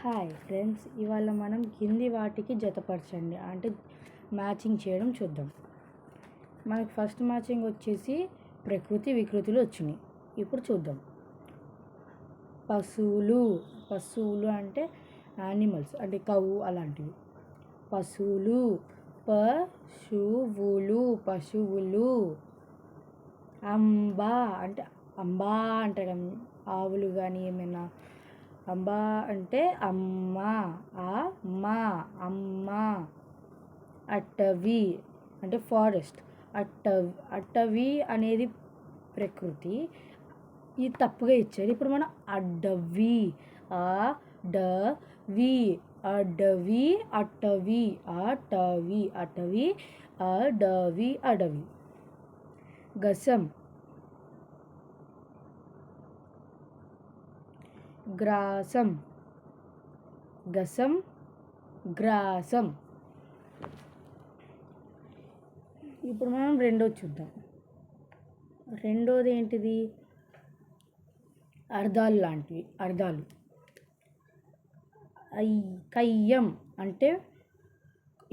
Hi friends, ఇవాళ మనం కింది వాటికి జతపరచండి అంటే మ్యాచింగ్ చేయడం చూద్దాం. మనకు ఫస్ట్ మ్యాచింగ్ వచ్చేసి ప్రకృతి వికృతులు వచ్చినాయి. ఇప్పుడు చూద్దాం. పశువులు అంటే యానిమల్స్ అంటే కవ్వు అలాంటివి. పశువులు. అంబా అంటే అంటారు కదా ఆవులు కానీ ఏమైనా. అంబా అంటే అమ్మ. అటవీ అంటే ఫారెస్ట్. అటవీ అనేది ప్రకృతి. ఇది తప్పుగా ఇచ్చారు. ఇప్పుడు మనం అడవి అడవి. గసం గ్రాసం. ఇప్పుడు మనం రెండోది చూద్దాం. రెండోది ఏంటిది? అర్థాలు. కయ్యం అంటే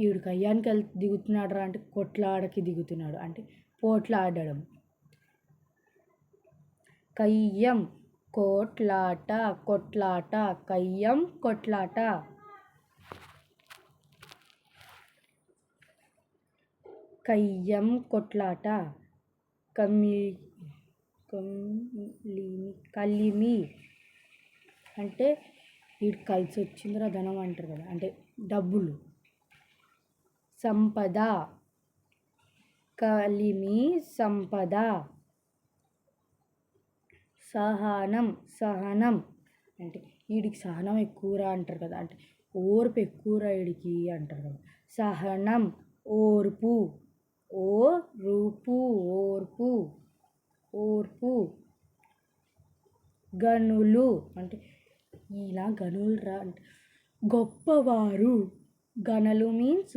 ఈవిడు కయ్యానికి దిగుతున్నాడు రా అంటే కొట్లాడకి దిగుతున్నాడు అంటే పోట్లాడడం. కయ్యం కొట్లాట. కయ్యం కొట్లాట. కలిమి అంటే వీడు కలిసి వచ్చిందిరా ధనం అంటారు కదా అంటే డబ్బులు. సంపద కలిమి సంపద. సహనం అంటే వీడికి సహనం ఎక్కువరా అంటారు కదా అంటే ఓర్పు ఎక్కువరా వీడికి అంటారు కదా. సహనం ఓర్పు. గనులు అంటే ఇలా గనులు రా అంటే గొప్పవారు. గనులు మీన్స్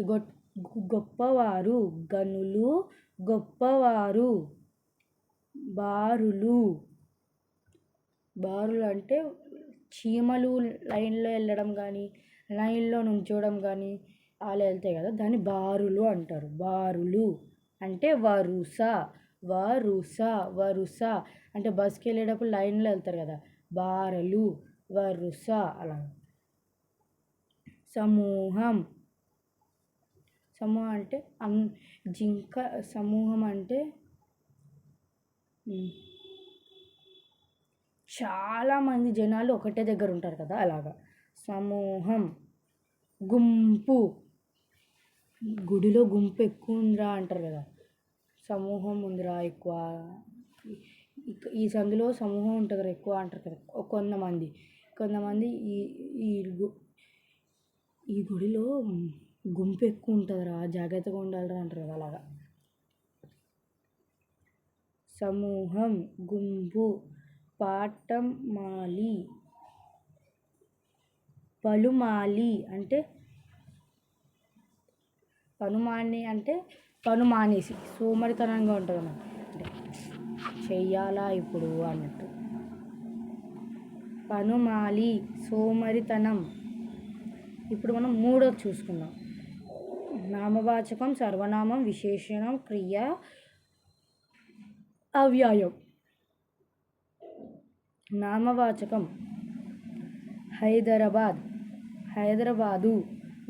గొప్పవారు. గనులు గొప్పవారు. బారులు అంటే చీమలు లైన్లో వెళ్ళడం కానీ లైన్లో నుంచోవడం కానీ అలా వెళ్తాయి కదా, దాన్ని బారులు అంటారు. బారులు అంటే వరుస అంటే బస్కి వెళ్ళేటప్పుడు లైన్లో వెళ్తారు కదా, బారలు వరుస అలా. సమూహం అంటే జింక. సమూహం అంటే చాలామంది జనాలు ఒకటే దగ్గర ఉంటారు కదా అలాగా సమూహం. గుంపు గుడిలో గుంపు ఎక్కువ ఉందిరా అంటారు కదా, సమూహం ఉందిరా ఎక్కువ. ఈ సందులో సమూహం ఉంటుంది ఎక్కువ అంటారు కదా కొంతమంది. ఈ గుడిలో గుంపు ఎక్కువ ఉంటుందిరా జాగ్రత్తగా ఉండాలిరా అంటారు కదా అలాగా. సమూహం గుంపు. పలుమాలి అంటే పను మానేసి సోమరితనంగా ఉంటుంది అన్నమాట అంటే చెయ్యాలా ఇప్పుడు అన్నట్టు. పనుమాలి సోమరితనం. ఇప్పుడు మనం మూడోది చూసుకుందాం. నామవాచకం, సర్వనామం, విశేషణం, క్రియ, అవ్యయం. నామవాచకం హైదరాబాదు.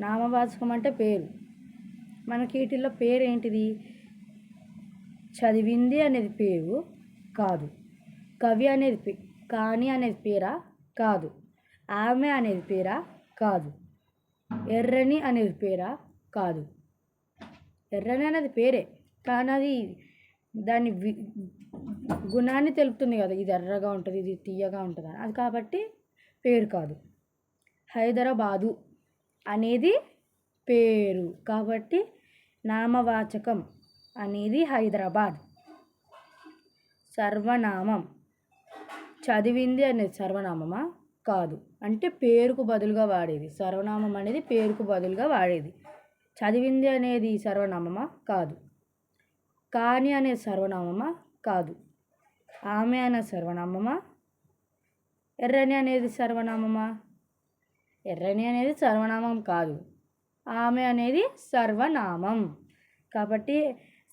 నామవాచకం అంటే పేరు. మనకి వీటిల్లో పేరు ఏంటిది? చదివింది అనేది పేరు కాదు. కవి అనేది కాని అనేది పేరా కాదు. ఆమె అనేది పేరా కాదు. ఎర్రని అనేది పేరా కాదు. ఎర్రని అనేది పేరే కానీ అది దాని గుణాన్ని తెలుపుతుంది కదా, ఇది ఎర్రగా ఉంటుంది ఇది తీయగా ఉంటుంది అని. అది కాబట్టి పేరు కాదు. హైదరాబాదు అనేది పేరు కాబట్టి నామవాచకం అనేది హైదరాబాద్. సర్వనామం చదివింది అనేది సర్వనామమా కాదు అంటే పేరుకు బదులుగా వాడేది. సర్వనామం అనేది పేరుకు బదులుగా వాడేది. చదివింది అనేది సర్వనామమా కాదు. కాని అనేది సర్వనామమా కాదు. ఆమె అనే సర్వనామమా? ఎర్రని అనేది సర్వనామమా? ఎర్రని అనేది సర్వనామం కాదు, ఆమె అనేది సర్వనామం. కాబట్టి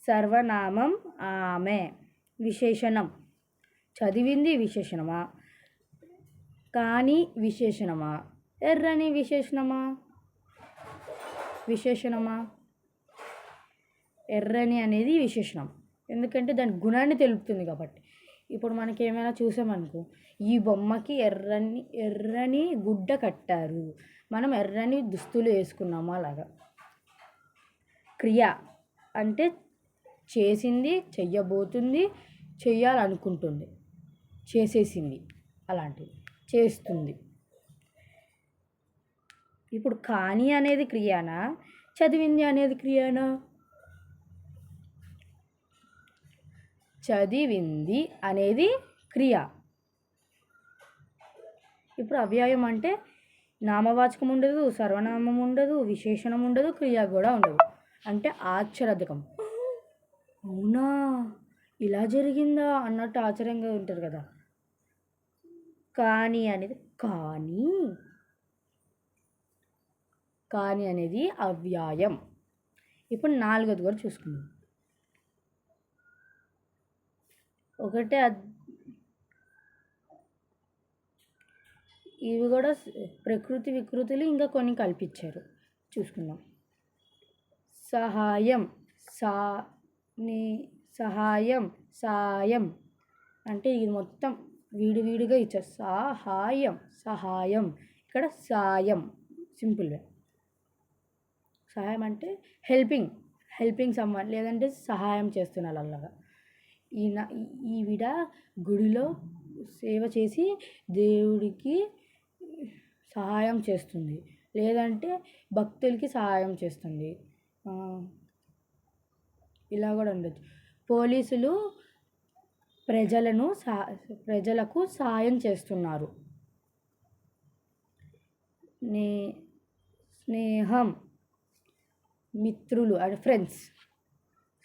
సర్వనామం ఆమె. విశేషణం చదివింది విశేషణమా, కానీ విశేషణమా, ఎర్రని విశేషణమా? విశేషణమా? ఎర్రని అనేది విశేషణం, ఎందుకంటే దాని గుణాన్ని తెలుపుతుంది కాబట్టి. ఇప్పుడు మనకి ఏమైనా చూసామనుకో, ఈ బొమ్మకి ఎర్రని గుడ్డ కట్టారు, మనం ఎర్రని దుస్తులు వేసుకున్నాము అలాగా. క్రియ అంటే చేసింది, చెయ్యబోతుంది, చెయ్యాలనుకుంటుంది, చేసేసింది, అలాంటివి చేస్తుంది. ఇప్పుడు కానీ అనేది క్రియనా, చదివింది అనేది క్రియనా? చదివింది అనేది క్రియ. ఇప్పుడు అవ్యయం అంటే నామవాచకం ఉండదు, సర్వనామం ఉండదు, విశేషణం ఉండదు, క్రియ కూడా ఉండదు, అంటే ఆశ్చర్యకం. అవునా, ఇలా జరిగిందా అన్నట్టు ఆశ్చర్యంగా ఉంటారు కదా. కానీ అనేది కానీ అనేది అవ్యయం. ఇప్పుడు 4వది కూడా చూసుకుందాం. ఒకటే ఇవి కూడా ప్రకృతి వికృతులు ఇంకా కొన్ని కల్పించారు, చూసుకుందాం. సహాయం సహాయం సాయం అంటే ఇది మొత్తం విడివిడిగా ఇచ్చారు. సహాయం ఇక్కడ సాయం సింపుల్గా. సహాయం అంటే హెల్పింగ్ సమ్వన్, లేదంటే సహాయం చేస్తున్నారు అలాగా. ఈవిడ గుడిలో సేవ చేసి దేవుడికి సహాయం చేస్తుంది, లేదంటే భక్తులకి సహాయం చేస్తుంది, ఇలా కూడా ఉండొచ్చు. పోలీసులు ప్రజలకు సహాయం చేస్తున్నారు. స్నేహం మిత్రులు అంటే ఫ్రెండ్స్,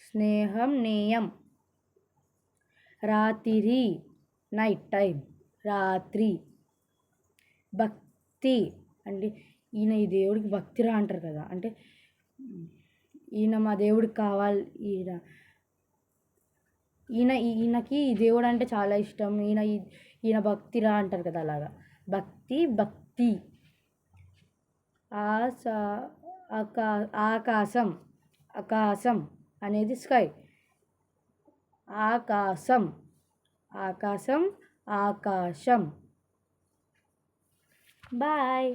స్నేహం నేయం. రాత్రి నైట్ టైం, రాత్రి. భక్తి అంటే ఈయన ఈ దేవుడికి భక్తిరా అంటారు కదా, అంటే ఈయన మా దేవుడికి కావాలి, ఈయనకి ఈ దేవుడు అంటే చాలా ఇష్టం, ఈయన భక్తిరా అంటారు కదా, అలాగా. భక్తి. ఆకాశం అనేది స్కై. ఆకాశం. బాయ్.